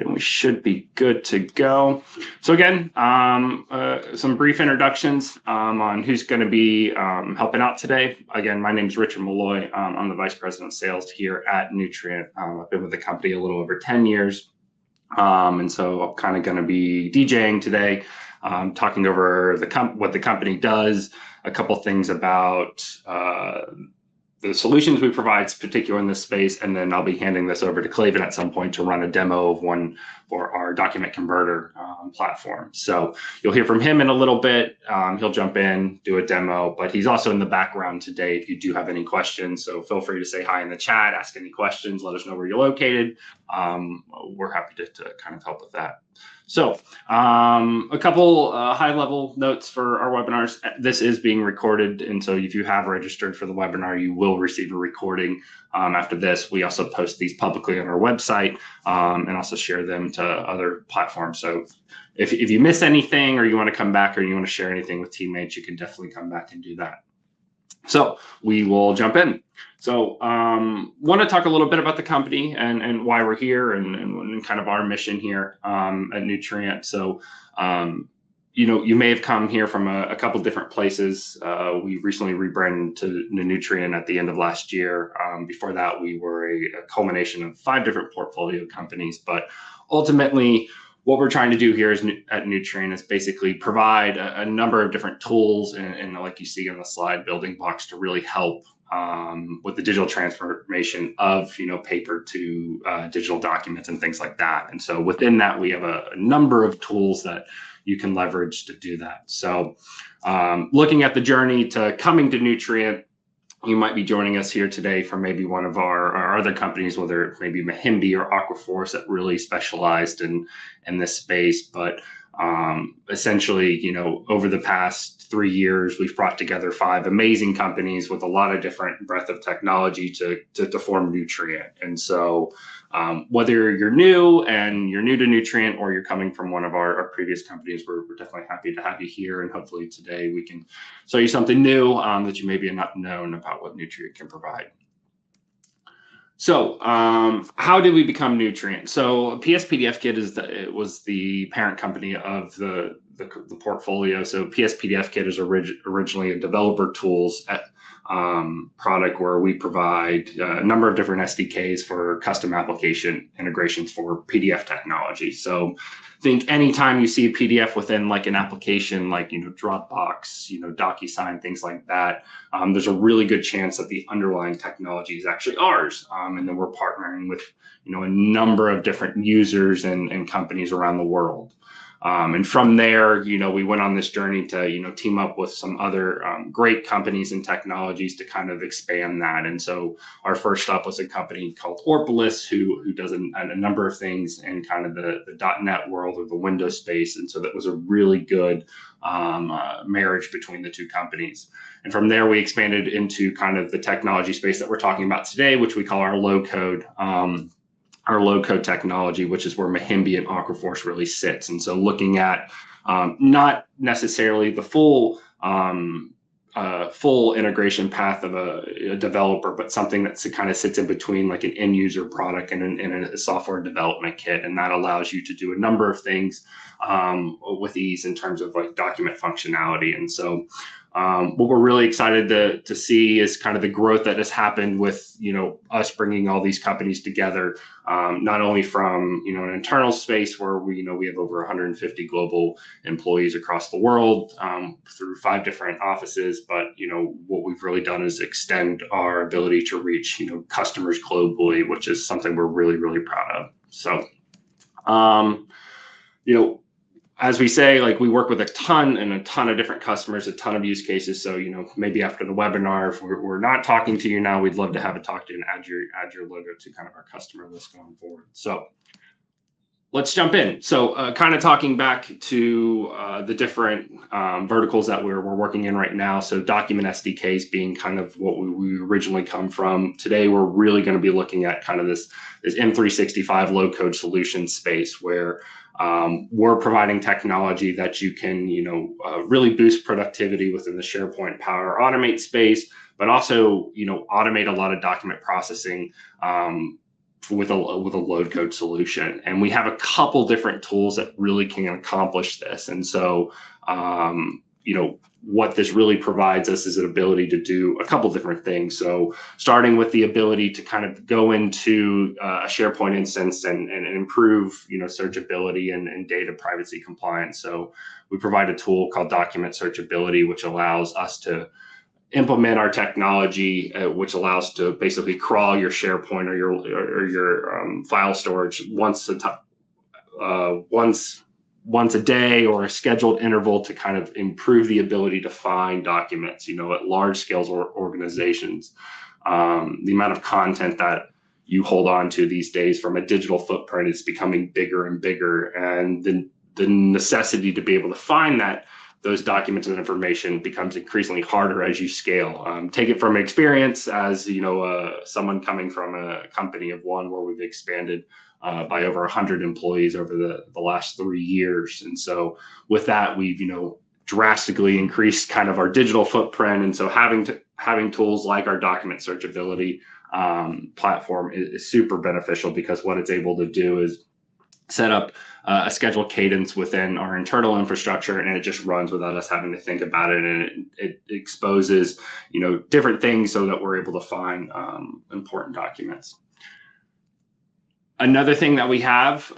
right, and we should be good to go. So again, some brief introductions on who's going to be helping out today. Again, my name is Richard Malloy. I'm the Vice President of Sales here at Nutrient. I've been with the company a little over 10 years. And so I'm kind of going to be DJing today, talking over what the company does, a couple things about the solutions we provide, particularly in this space, and then I'll be handing this over to Clavin at some point to run a demo of one for our document converter platform. So you'll hear from him in a little bit. He'll jump in, do a demo, but he's also in the background today if you do have any questions. So feel free to say hi in the chat, ask any questions, let us know where you're located. We're happy to kind of help with that. So a couple high-level notes for our webinars. This is being recorded, and so if you have registered for the webinar, you will receive a recording after this. We also post these publicly on our website and also share them to other platforms. So if you miss anything or you want to come back or you want to share anything with teammates, you can definitely come back and do that. So we will jump in. So want to talk a little bit about the company and why we're here and kind of our mission here at Nutrient. So, you may have come here from a couple different places. We recently rebranded to Nutrient at the end of last year. Before that, we were a culmination of 5 different portfolio companies. But ultimately, what we're trying to do here at Nutrient is basically provide a number of different tools and like you see on the slide, building blocks to really help with the digital transformation of paper to digital documents and things like that. And so within that, we have a number of tools that you can leverage to do that. So looking at the journey to coming to Nutrient, you might be joining us here today from maybe one of our other companies, whether it may be Mahimbi or Aquaforce that really specialized in this space. But essentially, over the past 3 years, we've brought together 5 amazing companies with a lot of different breadth of technology to form Nutrient. And so whether you're new to Nutrient or you're coming from one of our previous companies, we're definitely happy to have you here. And hopefully today we can show you something new that you maybe have not known about what Nutrient can provide. So how did we become Nutrient? So PS PDF Kit was the parent company of the portfolio. So PS PDF Kit is originally a developer tools product where we provide a number of different SDKs for custom application integrations for PDF technology. So think anytime you see a PDF within like an application like Dropbox, DocuSign, things like that, there's a really good chance that the underlying technology is actually ours. And then we're partnering with a number of different users and companies around the world. And from there, we went on this journey to, team up with some other great companies and technologies to kind of expand that. And so our first stop was a company called Orpolis, who does a number of things in kind of the .NET world or the Windows space. And so that was a really good marriage between the two companies. And from there, we expanded into kind of the technology space that we're talking about today, which we call our low-code technology, which is where Mahimbi and Aquaforce really sits. And so looking at not necessarily the full integration path of a developer, but something that kind of sits in between like an end user product and a software development kit. And that allows you to do a number of things with ease in terms of like document functionality. And so what we're really excited to see is kind of the growth that has happened with, us bringing all these companies together, not only from, an internal space where we have over 150 global employees across the world through 5 different offices, but, what we've really done is extend our ability to reach, customers globally, which is something we're really, really proud of. So, as we say, like we work with a ton of different customers, a ton of use cases. So, maybe after the webinar, if we're not talking to you now, we'd love to have a talk to you and add your logo to kind of our customer list going forward. So let's jump in. So kind of talking back to the different verticals that we're working in right now. So document SDKs being kind of what we originally come from. Today, we're really going to be looking at kind of this M365 low code solution space where we're providing technology that you can, really boost productivity within the SharePoint Power Automate space, but also, automate a lot of document processing with a load code solution. And we have a couple different tools that really can accomplish this. And so, what this really provides us is an ability to do a couple different things. So starting with the ability to kind of go into a SharePoint instance and improve, searchability and data privacy compliance. So we provide a tool called document searchability, which allows us to implement our technology, which allows to basically crawl your SharePoint or your file storage once a day or a scheduled interval to kind of improve the ability to find documents, at large scales or organizations. The amount of content that you hold on to these days from a digital footprint is becoming bigger and bigger, and the necessity to be able to find those documents and information becomes increasingly harder as you scale. Take it from experience as, someone coming from a company of one where we've expanded by over 100 employees over the last 3 years. And so with that, we've, drastically increased kind of our digital footprint. And so having tools like our document searchability platform is super beneficial, because what it's able to do is set up a scheduled cadence within our internal infrastructure, and it just runs without us having to think about it. And it exposes, different things so that we're able to find important documents. Another thing that we have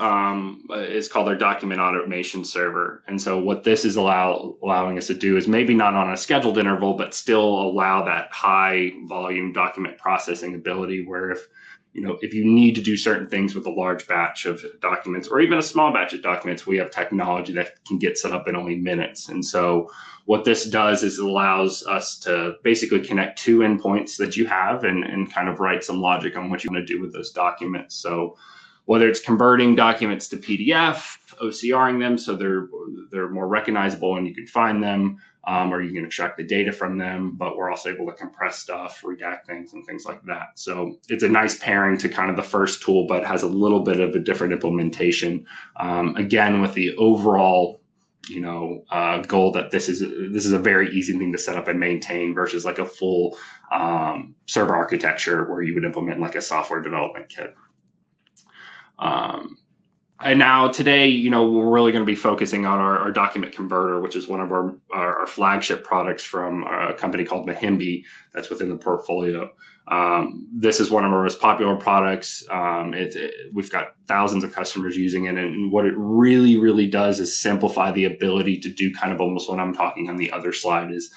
is called our document automation server. And so what this is allowing us to do is maybe not on a scheduled interval, but still allow that high volume document processing ability, where if you need to do certain things with a large batch of documents or even a small batch of documents, we have technology that can get set up in only minutes. And so what this does is it allows us to basically connect two endpoints that you have and kind of write some logic on what you want to do with those documents. So whether it's converting documents to PDF, OCRing them so they're more recognizable and you can find them, or you can extract the data from them, but we're also able to compress stuff, redact things, and things like that. So it's a nice pairing to kind of the first tool, but has a little bit of a different implementation. Again, with the overall, goal that this is a very easy thing to set up and maintain versus like a full server architecture where you would implement like a software development kit. And now today, we're really going to be focusing on our document converter, which is one of our flagship products from a company called Mahimbi that's within the portfolio. This is one of our most popular products. We've got thousands of customers using it. And what it really, really does is simplify the ability to do kind of almost what I'm talking on the other slide is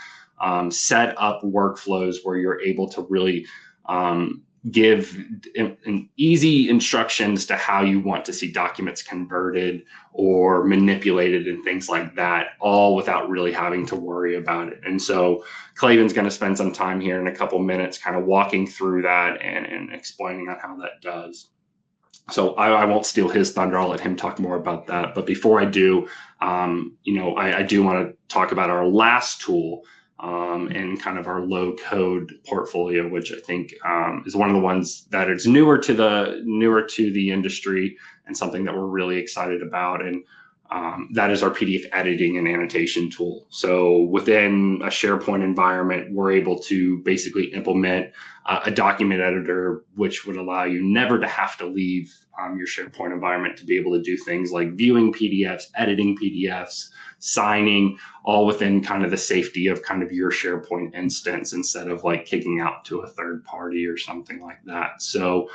set up workflows where you're able to really give easy instructions to how you want to see documents converted or manipulated and things like that, all without really having to worry about it. And so Clavin's going to spend some time here in a couple minutes kind of walking through that and explaining on how that does. So I won't steal his thunder. I'll let him talk more about that. But before I do, I do want to talk about our last tool, and kind of our low code portfolio, which I think is one of the ones that is newer to the industry and something that we're really excited about. And that is our PDF editing and annotation tool. So within a SharePoint environment, we're able to basically implement a document editor, which would allow you never to have to leave your SharePoint environment to be able to do things like viewing PDFs, editing PDFs, signing, all within kind of the safety of kind of your SharePoint instance instead of like kicking out to a third party or something like that. So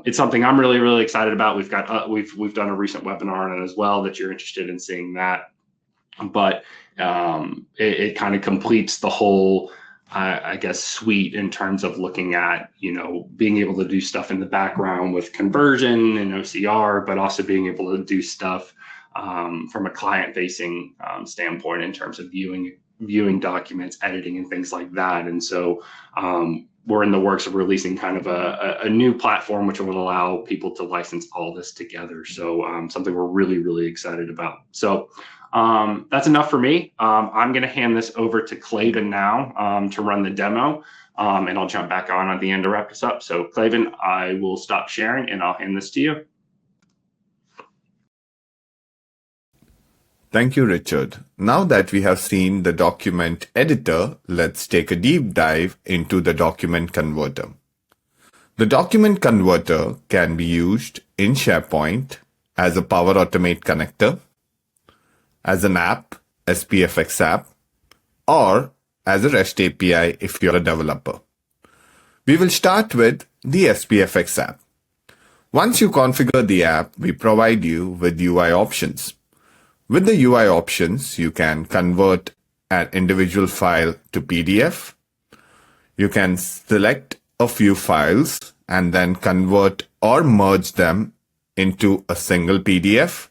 it's something I'm really, really excited about. We've got we've done a recent webinar on it as well that you're interested in seeing that. But it kind of completes the whole I guess suite in terms of looking at, being able to do stuff in the background with conversion and OCR, but also being able to do stuff from a client-facing standpoint in terms of viewing documents, editing, and things like that. And so we're in the works of releasing kind of a new platform which will allow people to license all this together. So something we're really, really excited about. So that's enough for me. I'm going to hand this over to Clavin now to run the demo, and I'll jump back on at the end to wrap this up. So Clavin, I will stop sharing and I'll hand this to you. Thank you, Richard. Now that we have seen the document editor, let's take a deep dive into the document converter. The document converter can be used in SharePoint as a Power Automate connector, as an app, SPFX app, or as a REST API if you're a developer. We will start with the SPFX app. Once you configure the app, we provide you with UI options. With the UI options, you can convert an individual file to PDF. You can select a few files and then convert or merge them into a single PDF.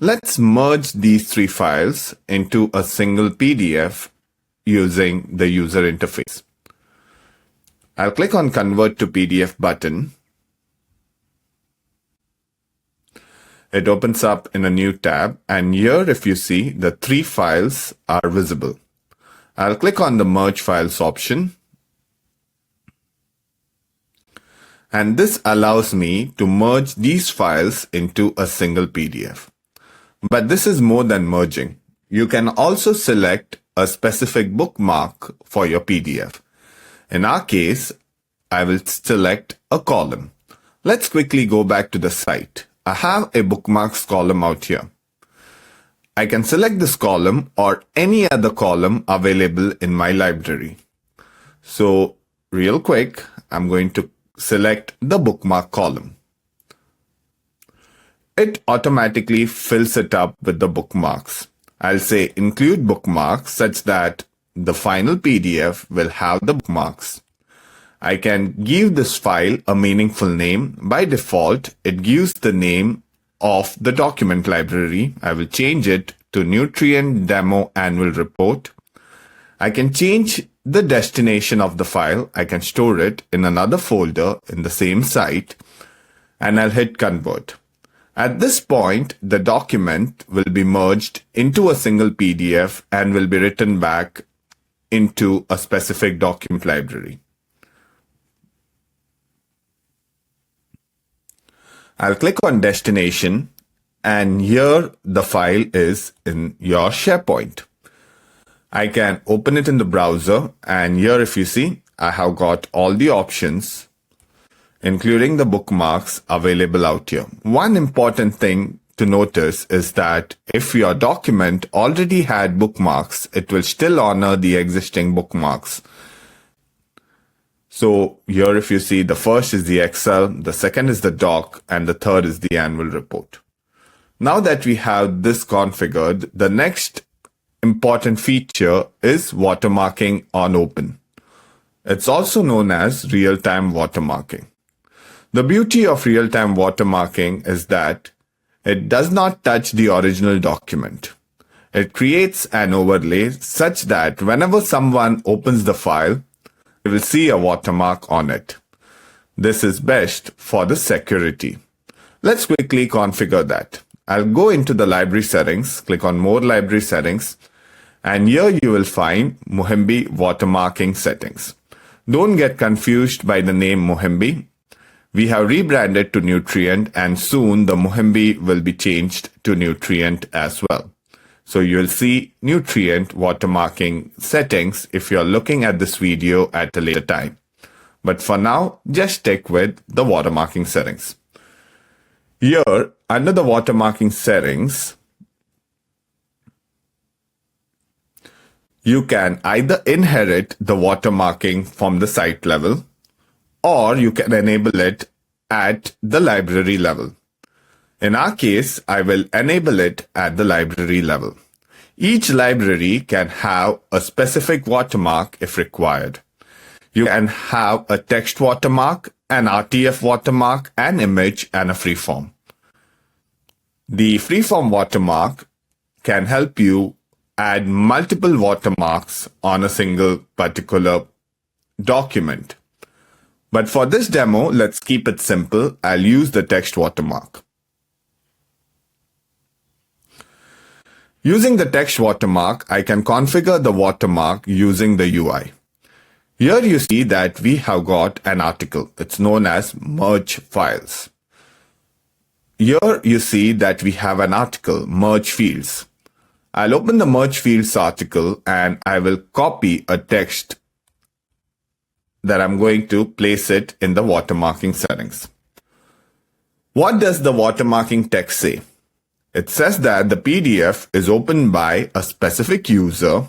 Let's merge these three files into a single PDF using the user interface. I'll click on Convert to PDF button. It opens up in a new tab, and here if you see, the three files are visible. I'll click on the Merge Files option. And this allows me to merge these files into a single PDF. But this is more than merging. You can also select a specific bookmark for your PDF. In our case, I will select a column. Let's quickly go back to the site. I have a bookmarks column out here. I can select this column or any other column available in my library. So real quick, I'm going to select the bookmark column. It automatically fills it up with the bookmarks. I'll say include bookmarks such that the final PDF will have the bookmarks. I can give this file a meaningful name. By default, it gives the name of the document library. I will change it to Nutrient Demo Annual Report. I can change the destination of the file. I can store it in another folder in the same site, and I'll hit Convert. At this point, the document will be merged into a single PDF and will be written back into a specific document library. I'll click on Destination, and here the file is in your SharePoint. I can open it in the browser, and here if you see, I have got all the options, including the bookmarks available out here. One important thing to notice is that if your document already had bookmarks, it will still honor the existing bookmarks. So here if you see, the first is the Excel, the second is the doc, and the third is the annual report. Now that we have this configured, the next important feature is watermarking on open. It's also known as real-time watermarking. The beauty of real-time watermarking is that it does not touch the original document. It creates an overlay such that whenever someone opens the file, they will see a watermark on it. This is best for the security. Let's quickly configure that. I'll go into the library settings, click on More Library Settings, and here you will find Muhimbi watermarking settings. Don't get confused by the name Muhimbi. We have rebranded to Nutrient, and soon the Muhimbi will be changed to Nutrient as well. So you'll see Nutrient watermarking settings if you're looking at this video at a later time. But for now, just stick with the watermarking settings. Here, under the watermarking settings, you can either inherit the watermarking from the site level, or you can enable it at the library level. In our case, I will enable it at the library level. Each library can have a specific watermark if required. You can have a text watermark, an RTF watermark, an image, and a freeform. The freeform watermark can help you add multiple watermarks on a single particular document. But for this demo, let's keep it simple. I'll use the text watermark. Using the text watermark, I can configure the watermark using the UI. Here you see that we have got an article. It's known as merge files. Here you see that we have an article, merge fields. I'll open the merge fields article and I will copy a text that I'm going to place it in the watermarking settings. What does the watermarking text say? It says that the PDF is opened by a specific user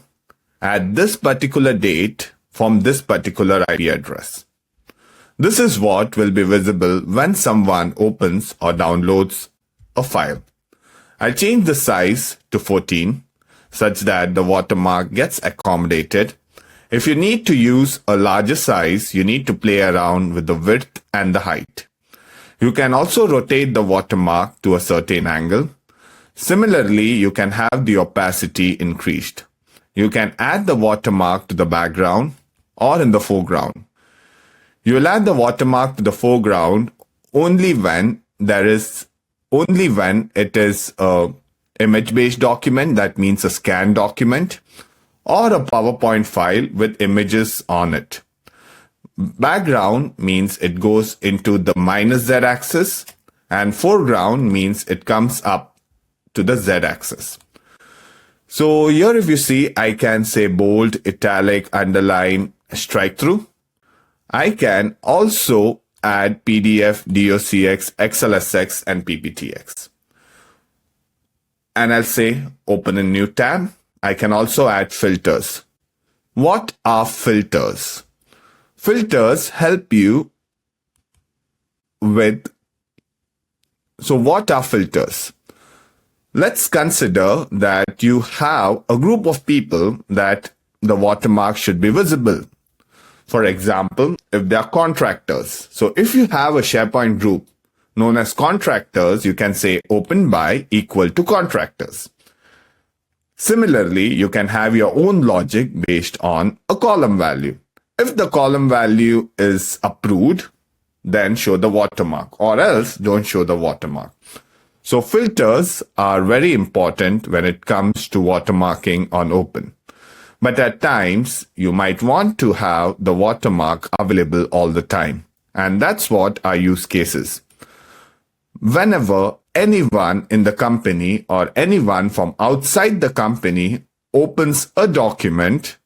at this particular date from this particular IP address. This is what will be visible when someone opens or downloads a file. I'll change the size to 14 such that the watermark gets accommodated. If you need to use a larger size, you need to play around with the width and the height. You can also rotate the watermark to a certain angle. Similarly, you can have the opacity increased. You can add the watermark to the background or in the foreground. You will add the watermark to the foreground only when it is a image-based document, that means a scanned document, or a PowerPoint file with images on it. Background means it goes into the -z-axis, and foreground means it comes up to the z-axis. So here if you see, I can say bold, italic, underline, strike through. I can also add PDF, DOCX, XLSX, and PPTX. And I'll say open a new tab. I can also add filters. What are filters? Filters help you with... So what are filters? Let's consider that you have a group of people that the watermark should be visible. For example, if they are contractors. So if you have a SharePoint group known as contractors, you can say open by equal to contractors. Similarly, you can have your own logic based on a column value. If the column value is approved, then show the watermark, or else don't show the watermark. So filters are very important when it comes to watermarking on open. But at times, you might want to have the watermark available all the time. And that's what our use case is. Whenever anyone in the company or anyone from outside the company opens a document,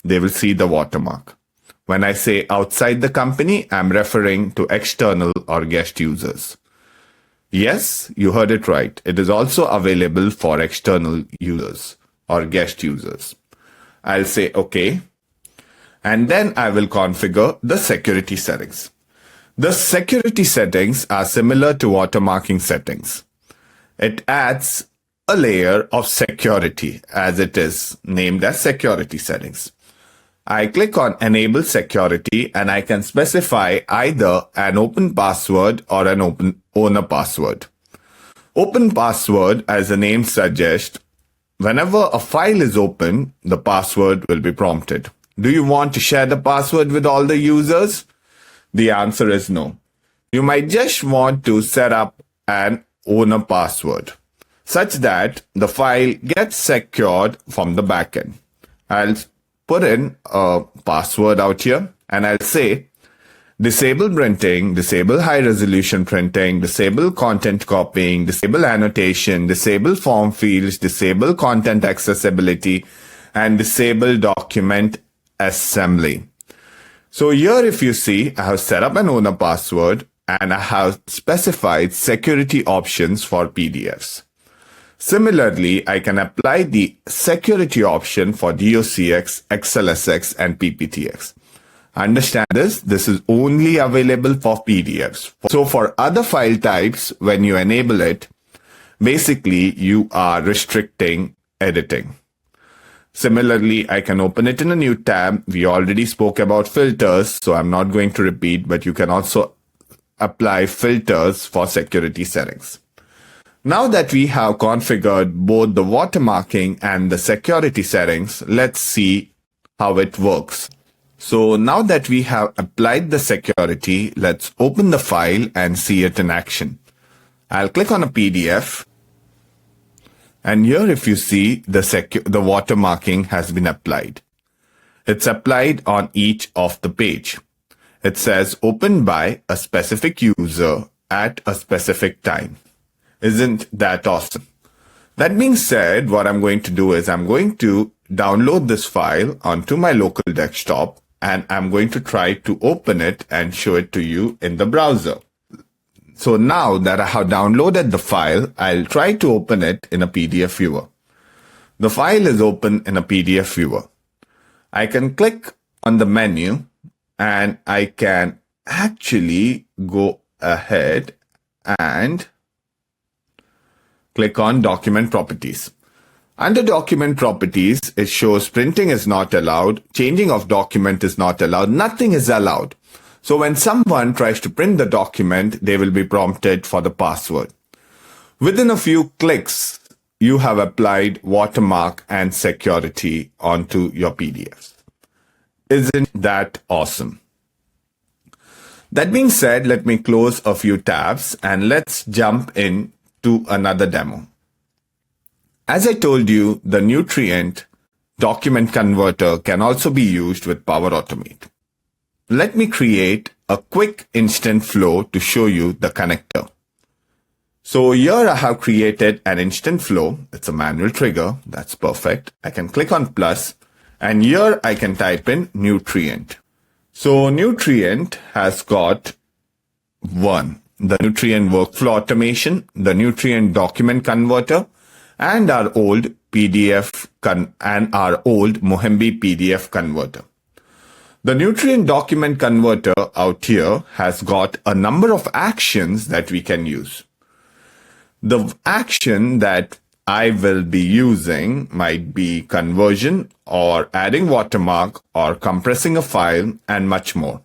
they will see the watermark. When I say outside the company, I'm referring to external or guest users. Yes, you heard it right. It is also available for external users or guest users. I'll say OK. And then I will configure the security settings. The security settings are similar to watermarking settings. It adds a layer of security as it is named as security settings. I click on enable security and I can specify either an open password or an open owner password. Open password, as the name suggests, whenever a file is open, the password will be prompted. Do you want to share the password with all the users? The answer is no. You might just want to set up an owner password such that the file gets secured from the backend. I'll put in a password out here and I'll say disable printing, disable high resolution printing, disable content copying, disable annotation, disable form fields, disable content accessibility, and disable document assembly. So here if you see, I have set up an owner password and I have specified security options for PDFs. Similarly, I can apply the security option for DOCX, XLSX, and PPTX. Understand this is only available for PDFs. So for other file types, when you enable it, basically you are restricting editing. Similarly, I can open it in a new tab. We already spoke about filters, so I'm not going to repeat, but you can also apply filters for security settings. Now that we have configured both the watermarking and the security settings, let's see how it works. So now that we have applied the security, let's open the file and see it in action. I'll click on a PDF. And here if you see, the watermarking has been applied. It's applied on each of the page. It says opened by a specific user at a specific time. Isn't that awesome? That being said, what I'm going to do is I'm going to download this file onto my local desktop and I'm going to try to open it and show it to you in the browser. So now that I have downloaded the file, I'll try to open it in a PDF viewer. The file is open in a PDF viewer. I can click on the menu and I can actually go ahead and click on Document Properties. Under Document Properties, it shows printing is not allowed, changing of document is not allowed, nothing is allowed. So when someone tries to print the document, they will be prompted for the password. Within a few clicks, you have applied watermark and security onto your PDFs. Isn't that awesome? That being said, let me close a few tabs and let's jump in to another demo. As I told you, the Nutrient document converter can also be used with Power Automate. Let me create a quick instant flow to show you the connector. So here I have created an instant flow. It's a manual trigger. That's perfect. I can click on plus and here I can type in Nutrient. So Nutrient has got the Nutrient workflow automation, the Nutrient document converter, and our old Mohimbi PDF converter. The Nutrient document converter out here has got a number of actions that we can use. The action that I will be using might be conversion or adding watermark or compressing a file and much more.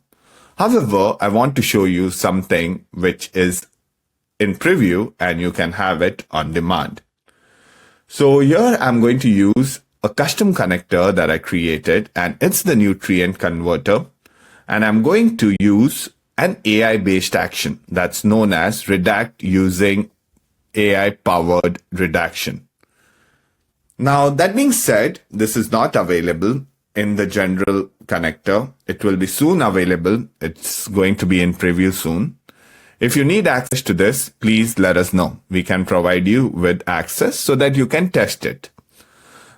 However, I want to show you something which is in preview and you can have it on demand. So here I'm going to use a custom connector that I created and it's the Nutrient converter. And I'm going to use an AI-based action that's known as redact using AI-powered redaction. Now, that being said, this is not available in the general connector. It will be soon available. It's going to be in preview soon. If you need access to this, please let us know. We can provide you with access so that you can test it.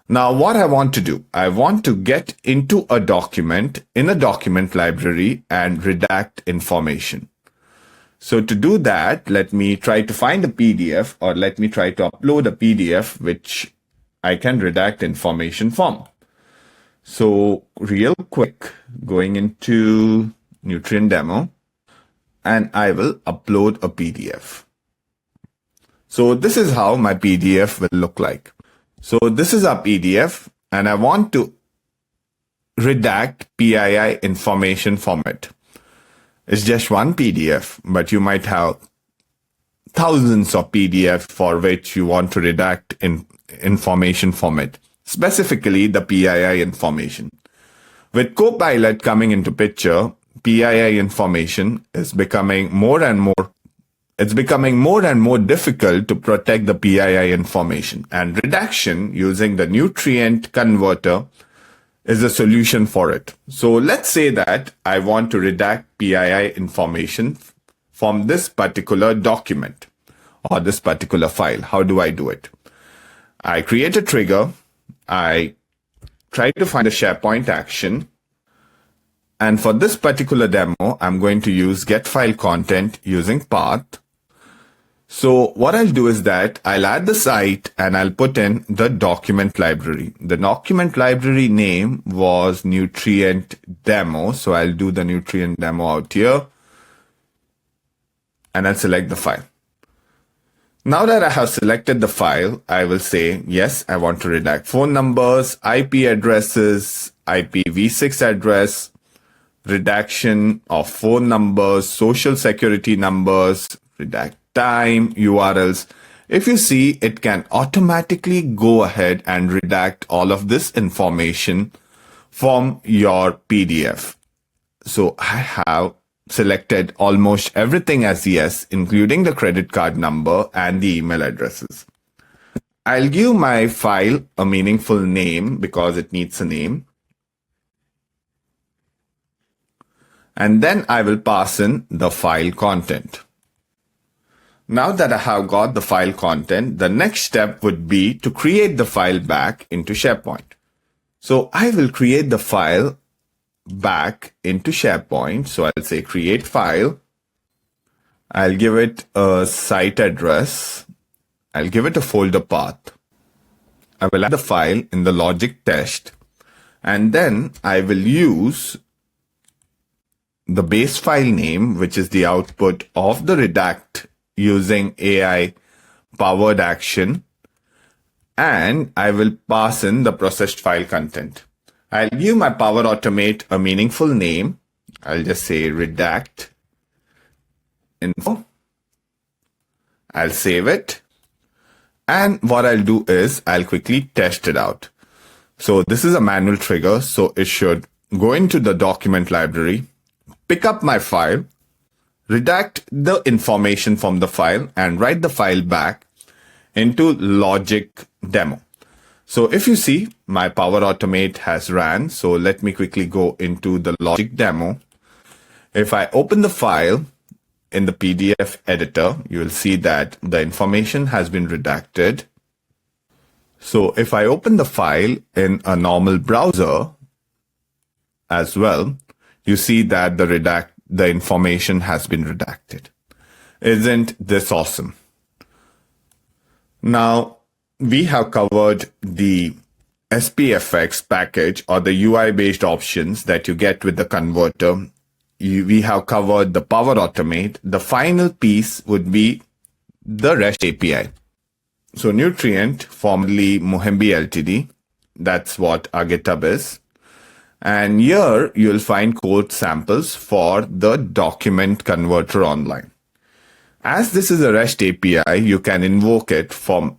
Now, what I want to do, I want to get into a document in a document library and redact information. So to do that, let me try to find a PDF or let me try to upload a PDF which I can redact information from. So real quick, going into Nutrient demo, and I will upload a PDF. So this is how my PDF will look like. So this is our PDF and I want to redact PII information format. It's just one PDF, but you might have thousands of PDF for which you want to redact in information format, specifically the PII information. With Copilot coming into picture, PII information is becoming more and more difficult to protect the PII information, and redaction using the Nutrient converter is a solution for it. So let's say that I want to redact PII information from this particular document or this particular file. How do I do it? I create a trigger. I try to find a SharePoint action. And for this particular demo, I'm going to use get file content using path. So what I'll do is that I'll add the site and I'll put in the document library. The document library name was Nutrient Demo. So I'll do the Nutrient Demo out here and I'll select the file. Now that I have selected the file, I will say, yes, I want to redact phone numbers, IP addresses, IPv6 address, redaction of phone numbers, social security numbers, redact time, URLs. If you see, it can automatically go ahead and redact all of this information from your PDF. So I have selected almost everything as yes, including the credit card number and the email addresses. I'll give my file a meaningful name because it needs a name. And then I will pass in the file content. Now that I have got the file content, the next step would be to create the file back into SharePoint. So I will create the file back into SharePoint. So I'll say create file. I'll give it a site address. I'll give it a folder path. I will add the file in the logic test, and then I will use the base file name, which is the output of the redact using AI powered action, and I will pass in the processed file content. I'll give my Power Automate a meaningful name. I'll just say redact info. I'll save it. And what I'll do is I'll quickly test it out. So this is a manual trigger, so it should go into the document library, pick up my file, redact the information from the file, and write the file back into logic demo. So if you see, my Power Automate has ran. So let me quickly go into the logic demo. If I open the file in the PDF editor, you will see that the information has been redacted. So if I open the file in a normal browser as well, you see that the information has been redacted. Isn't this awesome? Now, we have covered the SPFX package, or the UI-based options that you get with the converter. We have covered the Power Automate. The final piece would be the REST API. So Nutrient, formerly Mohembi Ltd, that's what our GitHub is. And here you'll find code samples for the document converter online. As this is a REST API, you can invoke it from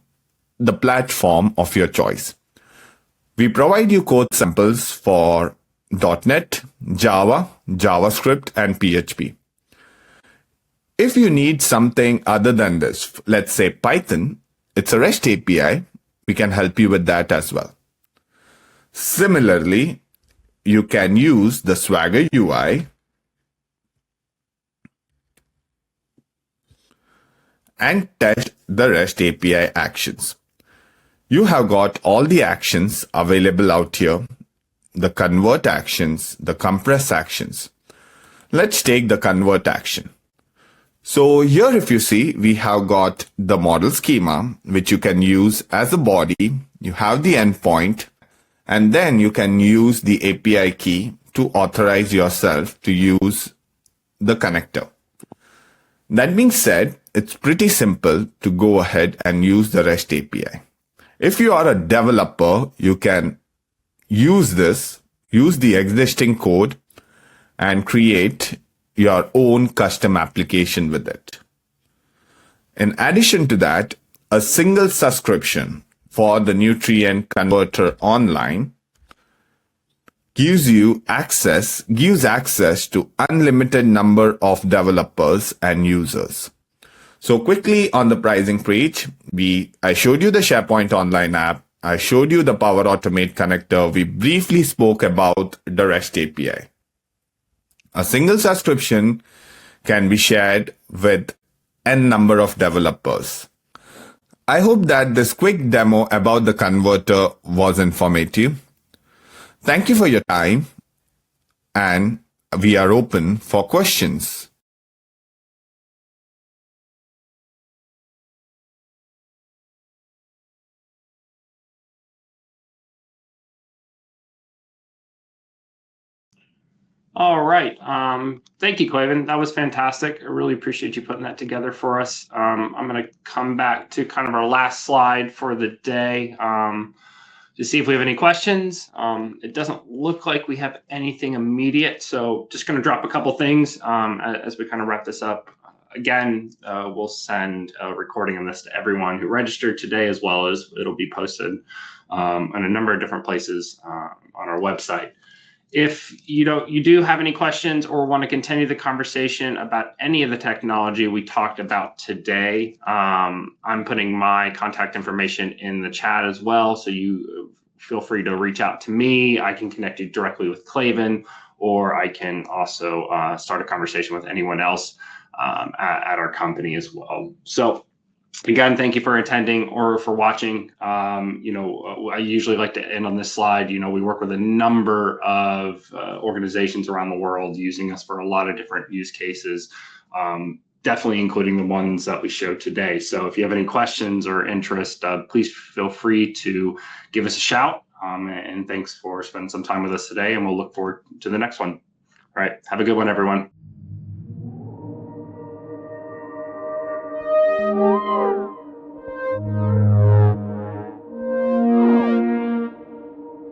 the platform of your choice. We provide you code samples for .NET, Java, JavaScript, and PHP. If you need something other than this, let's say Python, it's a REST API. We can help you with that as well. Similarly, you can use the Swagger UI and test the REST API actions. You have got all the actions available out here, the convert actions, the compress actions. Let's take the convert action. So here, if you see, we have got the model schema, which you can use as a body. You have the endpoint, and then you can use the API key to authorize yourself to use the connector. That being said, it's pretty simple to go ahead and use the REST API. If you are a developer, you can use the existing code and create your own custom application with it. In addition to that, a single subscription for the Nutrient Converter Online gives access to unlimited number of developers and users. So quickly on the pricing page, I showed you the SharePoint Online app. I showed you the Power Automate connector. We briefly spoke about the REST API. A single subscription can be shared with n number of developers. I hope that this quick demo about the converter was informative. Thank you for your time, and we are open for questions. All right. Thank you, Clavin. That was fantastic. I really appreciate you putting that together for us. I'm going to come back to kind of our last slide for the day to see if we have any questions. It doesn't look like we have anything immediate, so just going to drop a couple things as we kind of wrap this up. Again, we'll send a recording of this to everyone who registered today, as well as it'll be posted in a number of different places on our website. If you do have any questions or want to continue the conversation about any of the technology we talked about today, I'm putting my contact information in the chat as well. So you feel free to reach out to me. I can connect you directly with Clavin, or I can also start a conversation with anyone else at our company as well. So Again, thank you for attending or for watching. I usually like to end on this slide. We work with a number of organizations around the world using us for a lot of different use cases, definitely including the ones that we showed today. So if you have any questions or interest, please feel free to give us a shout. And thanks for spending some time with us today, and we'll look forward to the next one. All right, have a good one, everyone.